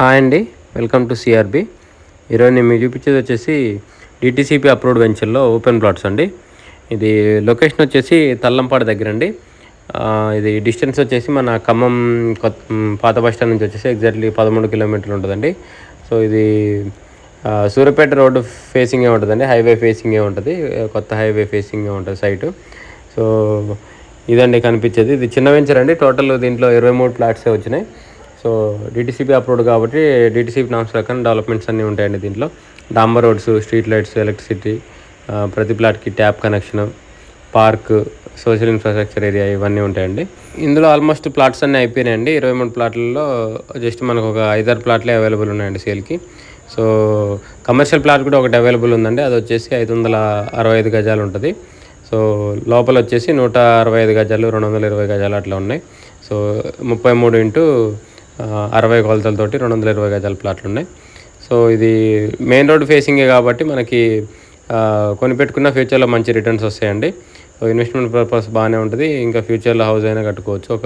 Hi అండి, welcome to CRB. ఈరోజు నేను మీకు చూపించేది వచ్చేసి డిటీసీపీ అప్రూవ్డ్ వెంచర్లో ఓపెన్ ప్లాట్స్ అండి. ఇది లొకేషన్ వచ్చేసి తల్లంపాడు దగ్గర అండి. ఇది డిస్టెన్స్ వచ్చేసి మన ఖమ్మం పాత బస్ స్టాండ్ నుంచి వచ్చేసి ఎగ్జాక్ట్లీ 13 కిలోమీటర్లు ఉంటుందండి. సో ఇది సూర్యాపేట రోడ్డు ఫేసింగే ఉంటుందండి, హైవే ఫేసింగే ఉంటుంది, కొత్త హైవే ఫేసింగే ఉంటుంది సైటు. సో ఇదండి కనిపించేది. ఇది చిన్న వెంచర్ అండి. టోటల్ దీంట్లో 23 ఫ్లాట్సే వచ్చినాయి. సో డిటీసీపీ అప్రూవ్డ్ కాబట్టి డిటీసీపీ నామ్స్ ప్రకారం డెవలప్మెంట్స్ అన్నీ ఉంటాయండి. దీంట్లో డాంబర్ రోడ్స్, స్ట్రీట్ లైట్స్, ఎలక్ట్రిసిటీ, ప్రతి ప్లాట్కి tap connection, park, social infrastructure area ఇవన్నీ ఉంటాయండి. ఇందులో ఆల్మోస్ట్ ప్లాట్స్ అన్నీ అయిపోయినాయండి. 23 ప్లాట్లలో జస్ట్ మనకు ఒక 5-6 ప్లాట్లే అవైలబుల్ ఉన్నాయండి సేల్కి. సో కమర్షియల్ ప్లాట్ కూడా ఒకటి అవైలబుల్ ఉందండి. అది వచ్చేసి 565 గజాలు ఉంటుంది. సో లోపల వచ్చేసి 165 గజాలు, 220 గజాలు అట్లా ఉన్నాయి. సో 33x60 కొలతలతోటి 220 గజాల ప్లాట్లు ఉన్నాయి. సో ఇది మెయిన్ రోడ్ ఫేసింగే కాబట్టి మనకి కొని పెట్టుకున్న ఫ్యూచర్లో మంచి రిటర్న్స్ వస్తాయండి. సో ఇన్వెస్ట్మెంట్ పర్పస్ బాగానే ఉంటుంది. ఇంకా ఫ్యూచర్లో హౌస్ అయినా కట్టుకోవచ్చు ఒక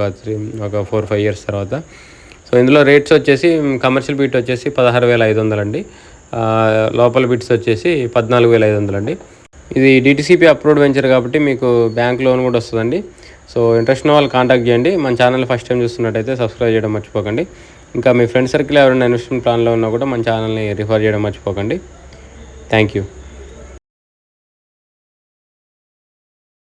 4-5 ఇయర్స్ తర్వాత. సో ఇందులో రేట్స్ వచ్చేసి కమర్షియల్ బిట్ వచ్చేసి 16,500 అండి. లోపల బిట్స్ వచ్చేసి 14,500 అండి. ఇది డిటీసీపీ అప్రూవ్డ్ వెంచర్ కాబట్టి మీకు బ్యాంక్ లోన్ కూడా వస్తుందండి. సో ఇంట్రెస్ట్ ఉన్న వాళ్ళు కాంటాక్ట్ చేయండి. మన ఛానల్ ఫస్ట్ టైం చూస్తున్నట్టయితే సబ్స్క్రైబ్ చేయడం మర్చిపోకండి. ఇంకా మీ ఫ్రెండ్ సర్కిల్ ఎవరైనా ఇన్వెస్ట్మెంట్ ప్లాన్లో ఉన్నా కూడా మన ఛానల్ని రిఫర్ చేయడం మర్చిపోకండి. Thank you.